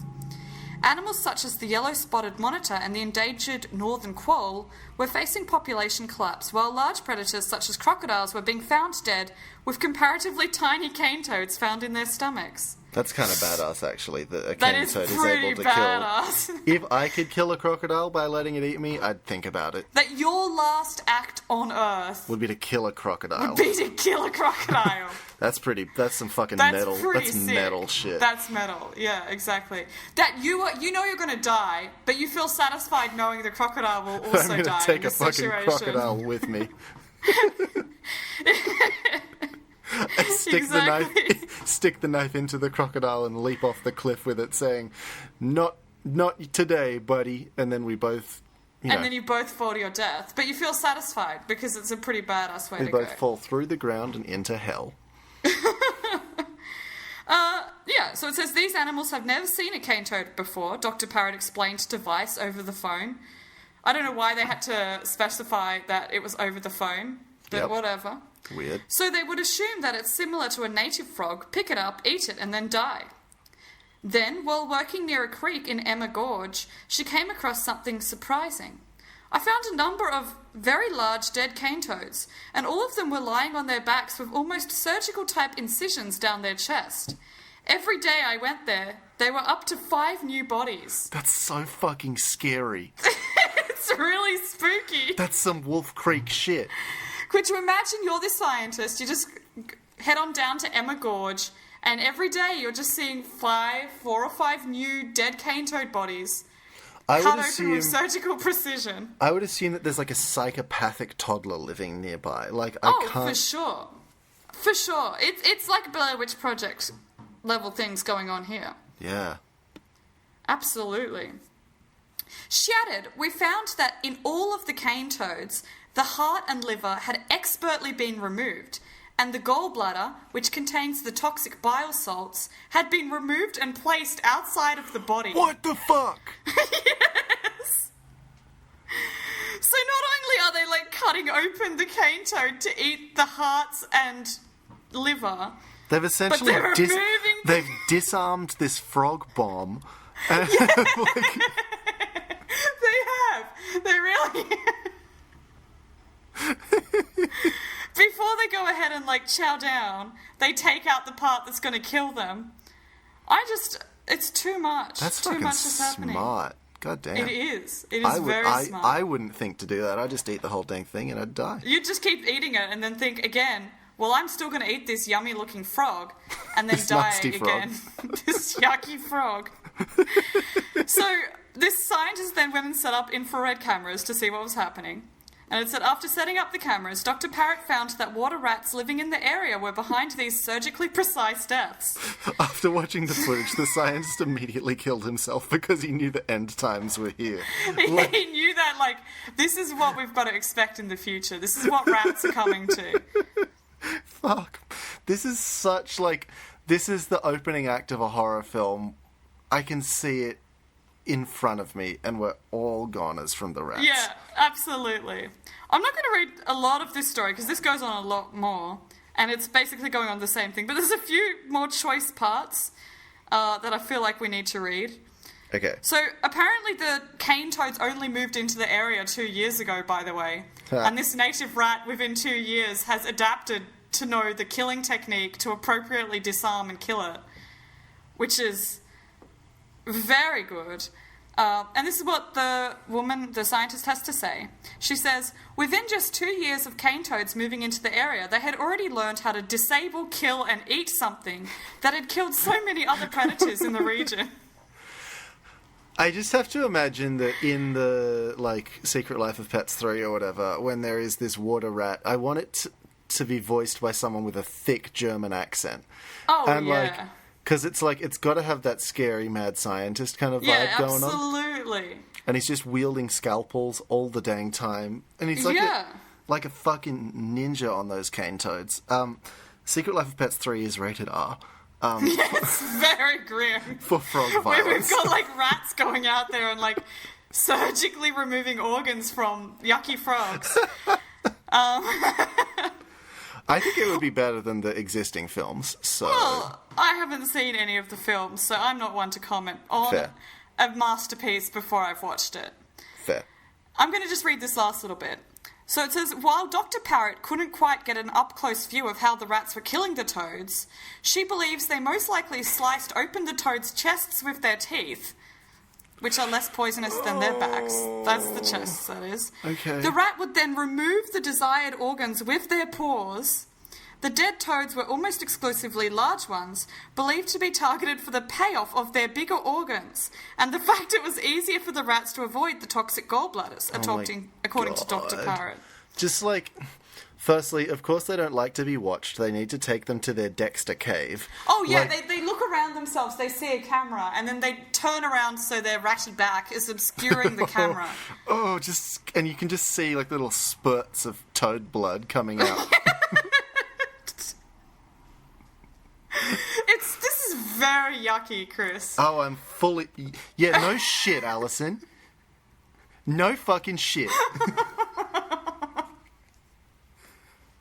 Animals such as the yellow-spotted monitor and the endangered northern quoll were facing population collapse, while large predators such as crocodiles were being found dead with comparatively tiny cane toads found in their stomachs. That's kind of badass, actually, that a That cane is toad is pretty able to badass. kill. If I could kill a crocodile by letting it eat me, I'd think about it. That your last act on Earth Would be to kill a crocodile. would be to kill a crocodile. That's some fucking That's metal. pretty That's sick. metal shit. That's metal. Yeah, exactly. That you know you're going to die, but you feel satisfied knowing the crocodile will also I'm die gonna take in a this fucking situation. crocodile with me. Stick the knife into the crocodile and leap off the cliff with it, saying, "Not today, buddy." And then we both, And then you both fall to your death, but you feel satisfied because it's a pretty badass way we to go. both fall through the ground and into hell. Yeah, Yeah, so it says these animals have never seen a cane toad before, Dr. Parrott explained to Vice over the phone. I don't know why they had to specify that it was over the phone, but whatever. Weird. So they would assume that it's similar to a native frog, pick it up, eat it, and then die. Then, while working near a creek in Emma Gorge, she came across something surprising. I found a number of very large dead cane toads, and all of them were lying on their backs with almost surgical-type incisions down their chest. Every day I went there, there were up to 5 new bodies. That's so fucking scary. It's really spooky. That's some Wolf Creek shit. Could you imagine you're the scientist, you just head on down to Emma Gorge, and every day you're just seeing 4 or 5 new dead cane toad bodies cut open with surgical precision. I would assume that there's like a psychopathic toddler living nearby. Like, I can't... for sure. For sure. It's like Blair Witch Project level things going on here. Yeah. Absolutely. She added, we found that in all of the cane toads, the heart and liver had expertly been removed, and the gallbladder, which contains the toxic bile salts, had been removed and placed outside of the body. What the fuck? Yes! So not only are they, like, cutting open the cane toad to eat the hearts and liver... They've essentially they've disarmed this frog bomb. And they have. They really Before they go ahead and, like, chow down, they take out the part that's going to kill them. It's too much. That's too fucking much is happening. Smart. God damn. It is. It is very smart. I wouldn't think to do that. I'd just eat the whole dang thing and I'd die. You'd just keep eating it and then think again, well, I'm still going to eat this yummy-looking frog and then die again. This yucky frog. So this scientist then went and set up infrared cameras to see what was happening. And it said, after setting up the cameras, Dr. Parrott found that water rats living in the area were behind these surgically precise deaths. After watching the footage, the scientist immediately killed himself because he knew the end times were here. He knew that, like, this is what we've got to expect in the future. This is what rats are coming to. Fuck. This is such, like, this is the opening act of a horror film. I can see it in front of me, and we're all goners from the rats. Yeah, absolutely. I'm not going to read a lot of this story, because this goes on a lot more, and it's basically going on the same thing, but there's a few more choice parts that I feel like we need to read. Okay. So, apparently the cane toads only moved into the area 2 years ago, by the way, and this native rat, within 2 years, has adapted to know the killing technique to appropriately disarm and kill it, which is very good. And this is what the scientist, has to say. She says, within just 2 years of cane toads moving into the area, they had already learned how to disable, kill, and eat something that had killed so many other predators in the region. I just have to imagine that in the, like, Secret Life of Pets 3 or whatever, when there is this water rat, I want it to be voiced by someone with a thick German accent. Oh, and, yeah. like, because it's like, it's got to have that scary mad scientist kind of vibe going on. Yeah, absolutely. And he's just wielding scalpels all the dang time. And he's like, like a fucking ninja on those cane toads. Secret Life of Pets 3 is rated R. It's very grim. For frog violence. We've got, like, rats going out there and, like, surgically removing organs from yucky frogs. I think it would be better than the existing films, so... Well, I haven't seen any of the films, so I'm not one to comment on a masterpiece before I've watched it. Fair. I'm going to just read this last little bit. So it says, while Dr. Parrott couldn't quite get an up-close view of how the rats were killing the toads, she believes they most likely sliced open the toads' chests with their teeth, which are less poisonous than their backs. That's the chests, that is. Okay. The rat would then remove the desired organs with their paws. The dead toads were almost exclusively large ones, believed to be targeted for the payoff of their bigger organs, and the fact it was easier for the rats to avoid the toxic gallbladders, according to Dr. Parrott. Just like... Firstly, of course they don't like to be watched. They need to take them to their Dexter cave. Oh, yeah, they look around themselves, they see a camera, and then they turn around so their ratty back is obscuring the camera. And you can just see, like, little spurts of toad blood coming out. This is very yucky, Chris. Oh, I'm fully... Yeah, no shit, Alison. No fucking shit.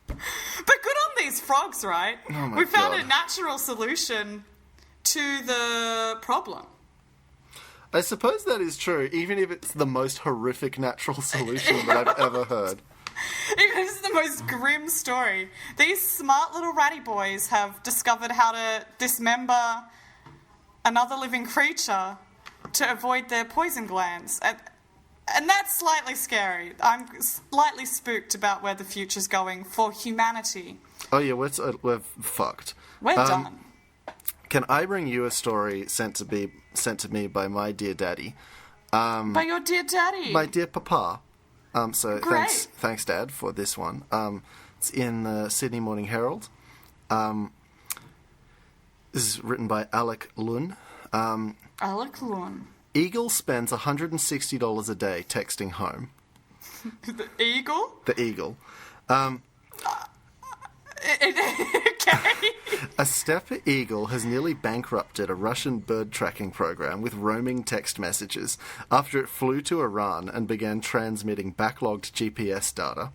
But good on these frogs, right? Oh my we found God. a natural solution to the problem. I suppose that is true, even if it's the most horrific natural solution that I've ever heard. Even if it's the most grim story. These smart little ratty boys have discovered how to dismember another living creature to avoid their poison glands. And that's slightly scary. I'm slightly spooked about where the future's going for humanity. Oh yeah, we're fucked. We're done. Can I bring you a story sent to me by my dear daddy? By your dear daddy. My dear papa. Great. Thanks, Dad, for this one. It's in the Sydney Morning Herald. This is written by Alec Lun. Alec Lun. Eagle spends $160 a day texting home. The eagle? The Eagle. Okay. A steppe eagle has nearly bankrupted a Russian bird tracking program with roaming text messages after it flew to Iran and began transmitting backlogged GPS data.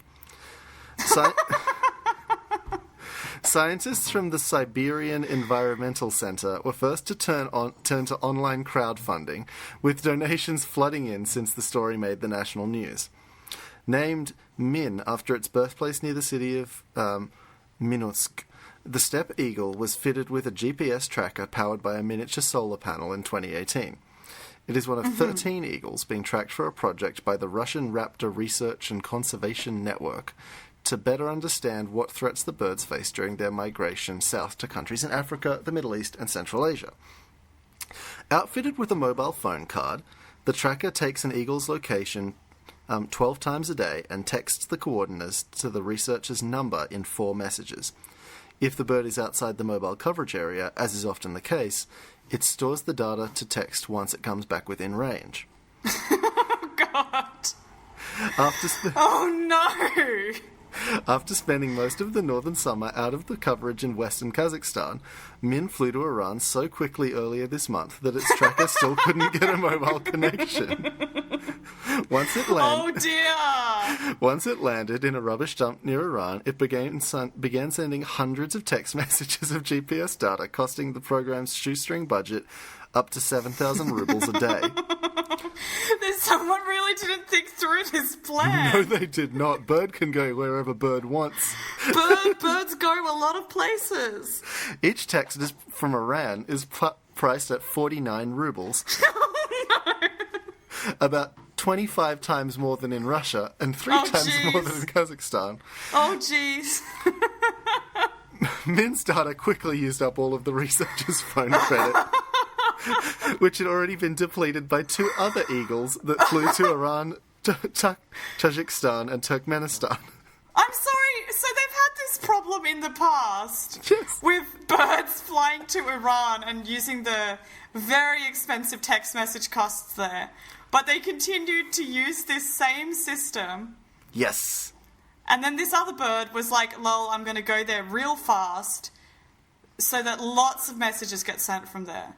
Scientists from the Siberian Environmental Center were first to turn to online crowdfunding, with donations flooding in since the story made the national news. Named Min after its birthplace near the city of Minsk, the steppe eagle was fitted with a GPS tracker powered by a miniature solar panel in 2018. It is one of 13 eagles being tracked for a project by the Russian Raptor Research and Conservation Network to better understand what threats the birds face during their migration south to countries in Africa, the Middle East, and Central Asia. Outfitted with a mobile phone card, the tracker takes an eagle's location 12 times a day and texts the coordinates to the researcher's number in 4 messages. If the bird is outside the mobile coverage area, as is often the case, it stores the data to text once it comes back within range. Oh, God. Oh, no! After spending most of the northern summer out of the coverage in western Kazakhstan, Min flew to Iran so quickly earlier this month that its tracker still couldn't get a mobile connection. Once it landed in a rubbish dump near Iran, it began sending hundreds of text messages of GPS data, costing the program's shoestring budget up to 7,000 rubles a day. Someone really didn't think through this plan. No, they did not. Bird can go wherever bird wants. Birds go a lot of places. Each text from Iran is priced at 49 rubles. Oh, no. About 25 times more than in Russia and 3 times more than in Kazakhstan. Oh, jeez. Min's data quickly used up all of the researcher's phone credit, which had already been depleted by 2 other eagles that flew to Iran, Tajikistan, and Turkmenistan. I'm sorry, so they've had this problem in the past. Yes. With birds flying to Iran and using the very expensive text message costs there. But they continued to use this same system. Yes. And then this other bird was like, lol, I'm going to go there real fast so that lots of messages get sent from there.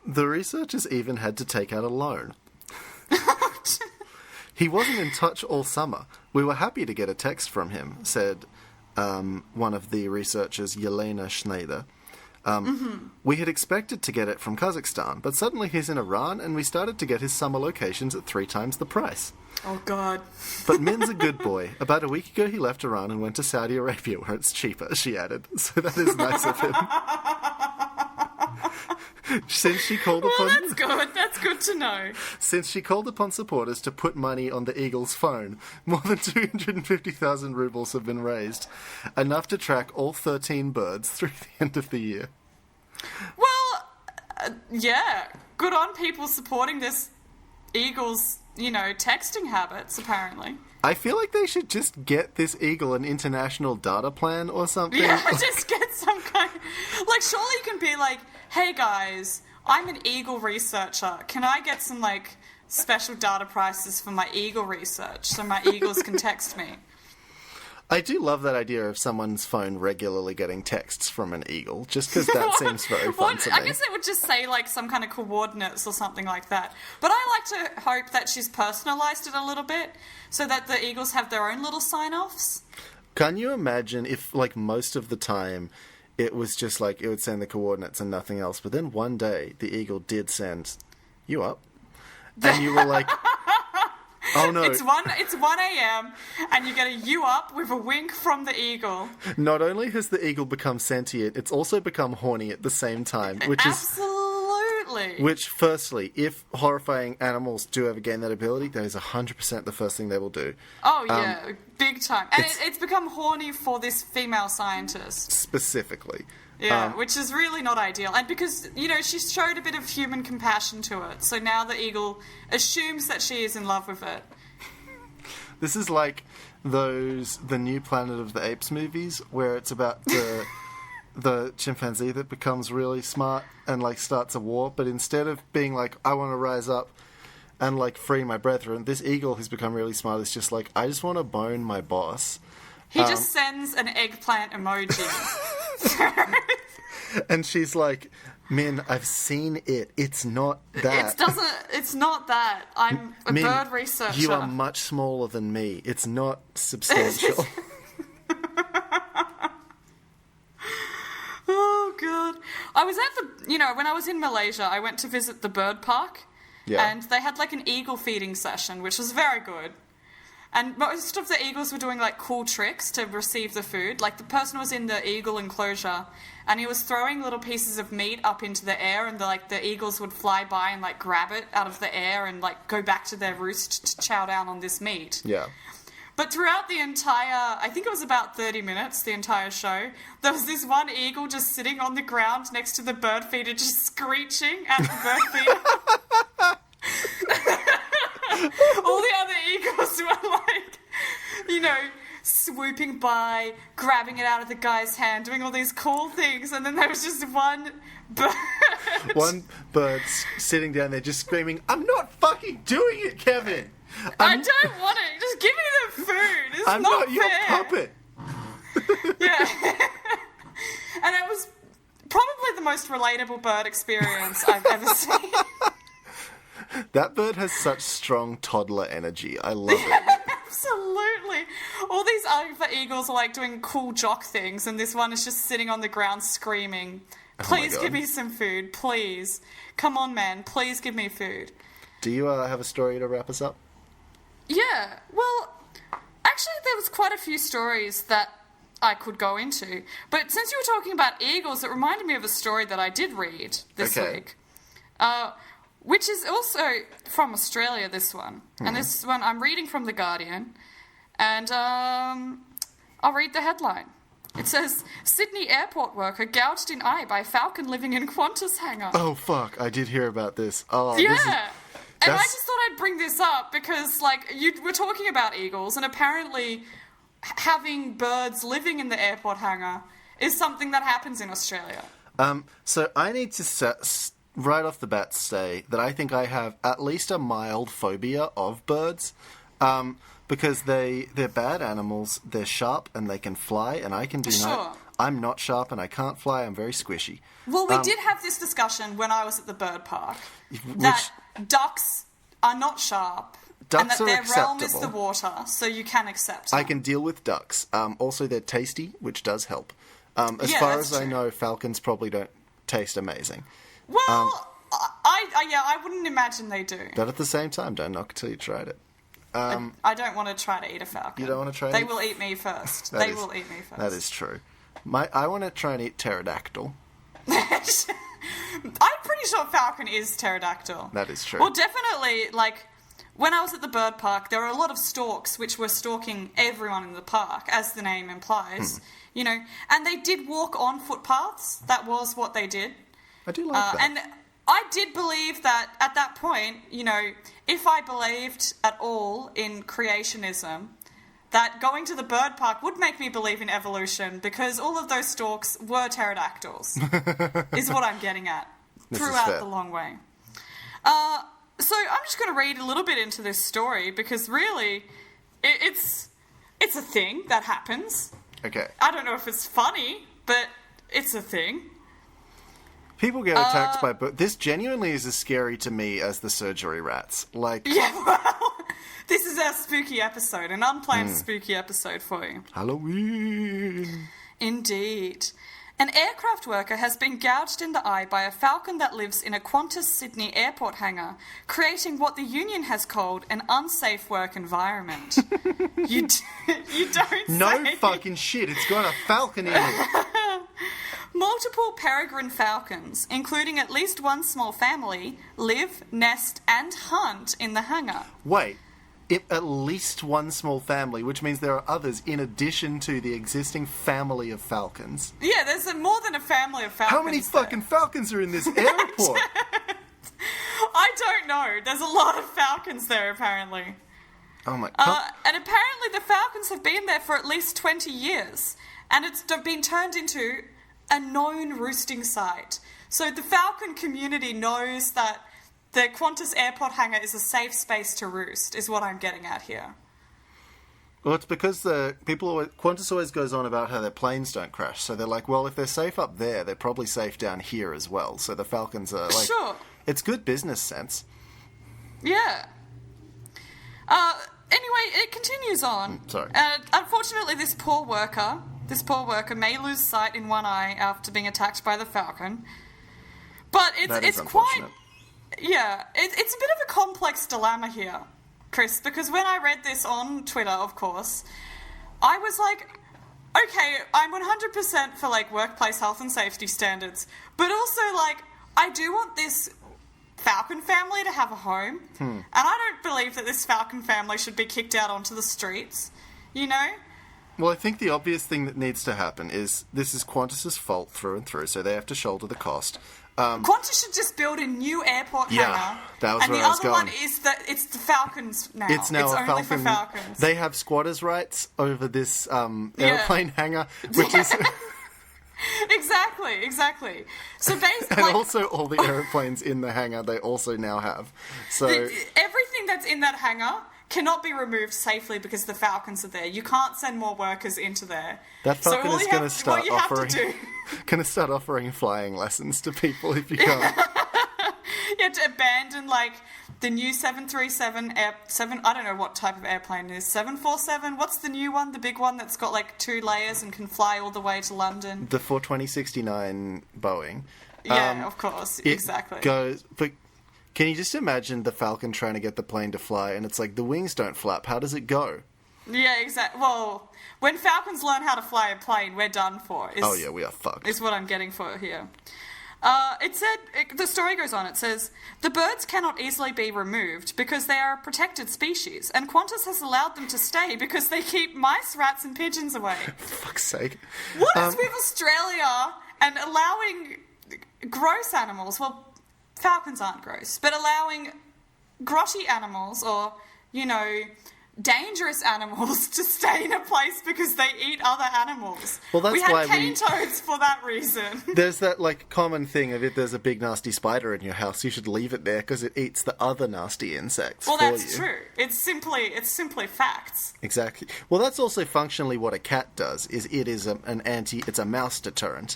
The researchers even had to take out a loan. He wasn't in touch all summer. We were happy to get a text from him, said one of the researchers, Yelena Schneider. We had expected to get it from Kazakhstan, but suddenly he's in Iran and we started to get his summer locations at 3 times the price. Oh, God. But Min's a good boy. About a week ago he left Iran and went to Saudi Arabia where it's cheaper, she added. So that is nice of him. Since she called upon... Well, that's good. That's good to know. Since she called upon supporters to put money on the Eagle's phone, more than 250,000 rubles have been raised, enough to track all 13 birds through the end of the year. Well, yeah. Good on people supporting this Eagle's, texting habits, apparently. I feel like they should just get this Eagle an international data plan or something. Yeah, just get some kind... Like, surely you can be like, hey guys, I'm an eagle researcher. Can I get some, special data prices for my eagle research so my eagles can text me? I do love that idea of someone's phone regularly getting texts from an eagle, just because that seems very fun to me. I guess it would just say, like, some kind of coordinates or something like that. But I like to hope that she's personalised it a little bit, so that the eagles have their own little sign-offs. Can you imagine if, like, most of the time it was just, like, it would send the coordinates and nothing else, but then one day the eagle did send, "You up?" And you were like... Oh no. It's 1 a.m. and you get a "you up" with a wink from the eagle. Not only has the eagle become sentient, it's also become horny at the same time, Absolutely. Which, firstly, if horrifying animals do ever gain that ability, that is 100% the first thing they will do. Oh yeah, big time. And it's become horny for this female scientist. Specifically. Yeah, which is really not ideal. And because, she showed a bit of human compassion to it, so now the eagle assumes that she is in love with it. This is like the new Planet of the Apes movies, where it's about the chimpanzee that becomes really smart and, like, starts a war, but instead of being like, I want to rise up and, like, free my brethren, this eagle who's become really smart is just like, I just want to bone my boss. He just sends an eggplant emoji. And she's like, "Min, I've seen it. It's not that. It's not that. I'm a Min, bird researcher. You are much smaller than me. It's not substantial." Oh, God. I was at when I was in Malaysia, I went to visit the bird park. Yeah. And they had, like, an eagle feeding session, which was very good. And most of the eagles were doing, like, cool tricks to receive the food. Like, the person was in the eagle enclosure, and he was throwing little pieces of meat up into the air, and the eagles would fly by and, like, grab it out of the air and, like, go back to their roost to chow down on this meat. Yeah. But throughout the entire, I think it was about 30 minutes, the entire show, there was this one eagle just sitting on the ground next to the bird feeder, just screeching at the bird feeder. All the other eagles were, like, swooping by, grabbing it out of the guy's hand, doing all these cool things, and then there was just one bird. One bird sitting down there just screaming, "I'm not fucking doing it, Kevin! I don't want it! Just give me the food! It's I'm not not your fair." puppet!" Yeah. And it was probably the most relatable bird experience I've ever seen. That bird has such strong toddler energy. I love it. Absolutely. All these other eagles are, like, doing cool jock things, and this one is just sitting on the ground screaming, "Please give me some food, please. Come on, man, please give me food." Do you have a story to wrap us up? Yeah, well, actually there was quite a few stories that I could go into. But since you were talking about eagles, it reminded me of a story that I did read this week. Which is also from Australia, this one. And this one I'm reading from The Guardian. And I'll read the headline. It says, "Sydney airport worker gouged in eye by falcon living in Qantas hangar." Oh, fuck. I did hear about this. Oh, yeah. And I just thought I'd bring this up because, like, you were talking about eagles, and apparently having birds living in the airport hangar is something that happens in Australia. So I need to right off the bat say that I think I have at least a mild phobia of birds, because they're bad animals, they're sharp, and they can fly, and I can do Sure. I'm not sharp, and I can't fly, I'm very squishy. Well, we did have this discussion when I was at the bird park, that ducks are not sharp, and that their realm is the water, so you can accept them. I can deal with ducks. Also, they're tasty, which does help. As far as I know, falcons probably don't taste amazing. Well, I wouldn't imagine they do. But at the same time, don't knock it till you tried it. I don't want to try to eat a falcon. You don't want to try? They will eat me first. They will eat me first. That is true. I want to try and eat pterodactyl. I'm pretty sure falcon is pterodactyl. That is true. Well, definitely, like, when I was at the bird park, there were a lot of storks which were stalking everyone in the park, as the name implies. And they did walk on footpaths. That was what they did. I do like that. And I did believe that at that point, if I believed at all in creationism, that going to the bird park would make me believe in evolution, because all of those storks were pterodactyls, is what I'm getting at throughout the long way. So I'm just going to read a little bit into this story, because really, it's It's a thing that happens. Okay. I don't know if it's funny, but it's a thing. People get attacked by... But this genuinely is as scary to me as the surgery rats. Like... Yeah, well, this is our spooky episode, an unplanned spooky episode for you. Halloween! Indeed. An aircraft worker has been gouged in the eye by a falcon that lives in a Qantas Sydney airport hangar, creating what the union has called an unsafe work environment. You don't No say. fucking shit, it's got a falcon in it. Multiple peregrine falcons, including at least one small family, live, nest and hunt in the hangar. Wait, at least one small family, which means there are others in addition to the existing family of falcons. Yeah, there's more than a family of falcons. How many fucking falcons are in this airport? I don't know. There's a lot of falcons there, apparently. Oh my god. And apparently the falcons have been there for at least 20 years. And it's been turned into a known roosting site. So the falcon community knows that the Qantas airport hangar is a safe space to roost, is what I'm getting at here. Well, it's because Qantas always goes on about how their planes don't crash. So they're like, well, if they're safe up there, they're probably safe down here as well. So the falcons are like... Sure. It's good business sense. Yeah. Anyway, it continues on. Sorry. Unfortunately, this poor worker may lose sight in one eye after being attacked by the falcon. But it's quite... Yeah, it's a bit of a complex dilemma here, Chris, because when I read this on Twitter, of course, I was like, okay, I'm 100% for, like, workplace health and safety standards, but also, like, I do want this falcon family to have a home, and I don't believe that this falcon family should be kicked out onto the streets, you know? Well, I think the obvious thing that needs to happen is this is Qantas's fault through and through, so they have to shoulder the cost. Qantas should just build a new airport hangar. That was and where the I was other going. one is that it's the Falcons now. It's now a only falcon. for Falcons. They have squatters' rights over this airplane hangar, which is... Exactly. So basically... And also all the airplanes in the hangar they also now have. So everything that's in that hangar cannot be removed safely because the falcons are there. You can't send more workers into there. That falcon is going to start offering flying lessons to people if you can't. You have to abandon, like, the new 737 I don't know what type of airplane it is. 747? What's the new one? The big one that's got, like, 2 layers and can fly all the way to London? The 420-69 Boeing. Yeah, of course. Exactly. But can you just imagine the Falcon trying to get the plane to fly, and it's like, the wings don't flap. How does it go? Yeah, exactly. Well, when Falcons learn how to fly a plane, we're done for. Oh, yeah, we are fucked. Is what I'm getting for here. The story goes on, it says, the birds cannot easily be removed because they are a protected species, and Qantas has allowed them to stay because they keep mice, rats and pigeons away. For fuck's sake. What is with Australia and allowing gross animals, well, falcons aren't gross, but allowing grotty animals or, you know, dangerous animals to stay in a place because they eat other animals. Well, that's we had why cane toads for that reason. There's that, like, common thing of if there's a big nasty spider in your house, you should leave it there because it eats the other nasty insects. Well, for that's you. true. It's simply facts. Exactly. Well, that's also functionally what a cat does. It's a mouse deterrent.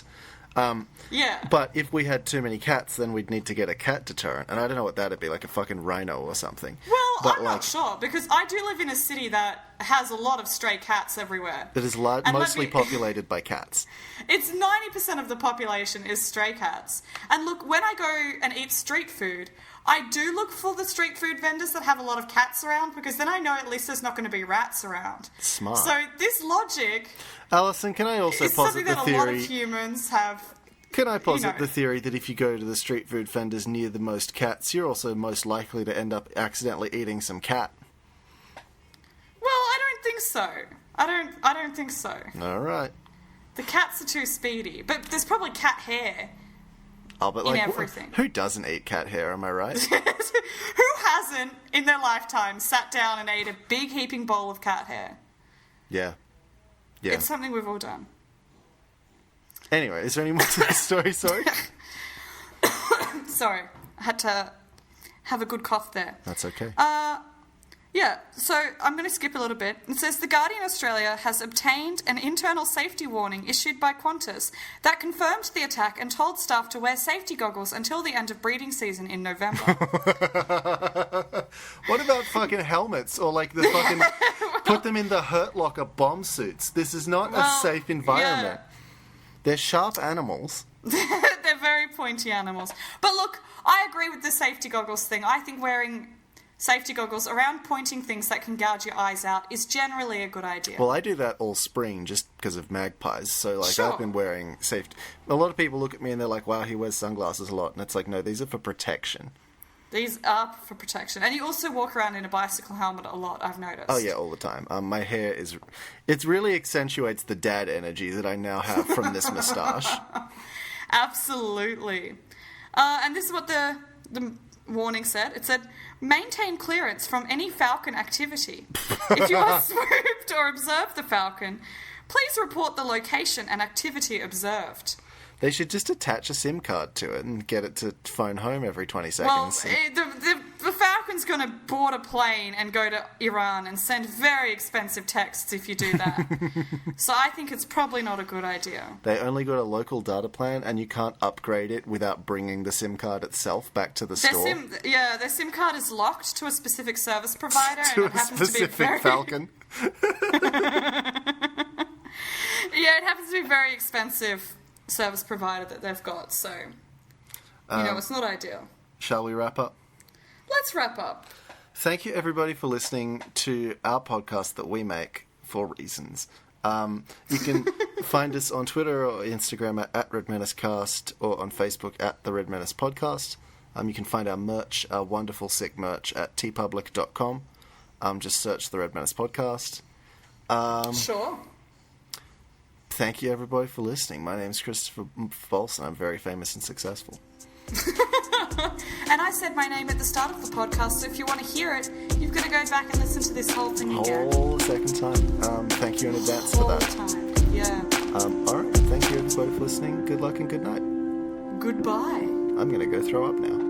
Yeah. But if we had too many cats, then we'd need to get a cat deterrent, and I don't know what that'd be, like a fucking rhino or something. Well, I'm not sure, because I do live in a city that has a lot of stray cats everywhere. That is mostly populated by cats. It's 90% of the population is stray cats. And look, when I go and eat street food, I do look for the street food vendors that have a lot of cats around, because then I know at least there's not going to be rats around. Smart. So this logic... Alison, can I also it's posit something the that theory... a lot of humans have... Can I posit the theory that if you go to the street food vendors near the most cats, you're also most likely to end up accidentally eating some cat? Well, I don't think so. I don't think so. All right. The cats are too speedy, but there's probably cat hair. Oh, but like, everything. Who doesn't eat cat hair, am I right? Who hasn't, in their lifetime, sat down and ate a big heaping bowl of cat hair? Yeah. It's something we've all done. Anyway, is there any more to the story? Sorry? Sorry. I had to have a good cough there. That's okay. Yeah, Yeah, so I'm going to skip a little bit. It says The Guardian Australia has obtained an internal safety warning issued by Qantas that confirmed the attack and told staff to wear safety goggles until the end of breeding season in November. What about fucking helmets or like the fucking put them in the Hurt Locker bomb suits? This is not a safe environment. Yeah. They're sharp animals. They're very pointy animals. But look, I agree with the safety goggles thing. I think wearing safety goggles around pointing things that can gouge your eyes out is generally a good idea. Well, I do that all spring just because of magpies. So, like, Sure. I've been wearing safety. A lot of people look at me and they're like, wow, he wears sunglasses a lot. And it's like, no, these are for protection. These are for protection. And you also walk around in a bicycle helmet a lot, I've noticed. Oh, yeah, all the time. My hair is... It really accentuates the dad energy that I now have from this moustache. Absolutely. And this is what the warning said. It said, maintain clearance from any falcon activity. If you are swooped or observe the falcon, please report the location and activity observed. They should just attach a SIM card to it and get it to phone home every 20 Well, seconds. the falcon's going to board a plane and go to Iran and send very expensive texts if you do that. So I think it's probably not a good idea. They only got a local data plan and you can't upgrade it without bringing the SIM card itself back to the store. Their SIM card is locked to a specific service provider. To and a specific Falcon. Yeah, it happens to be a very expensive service provider that they've got, so it's not ideal. Shall we wrap up? Let's wrap up. Thank you, everybody, for listening to our podcast that we make for reasons. You can find us on Twitter or Instagram at Red Menace Cast or on Facebook at The Red Menace Podcast. You can find our merch, our wonderful sick merch, at tpublic.com. Just search The Red Menace Podcast. Sure. Thank you, everybody, for listening. My name is Christopher Bolson. I'm very famous and successful. And I said my name at the start of the podcast, so if you want to hear it, you've got to go back and listen to this whole thing again. Whole second time. Thank you in advance for that. Time. Yeah. All right. Thank you, everybody, for listening. Good luck and good night. Goodbye. I'm going to go throw up now.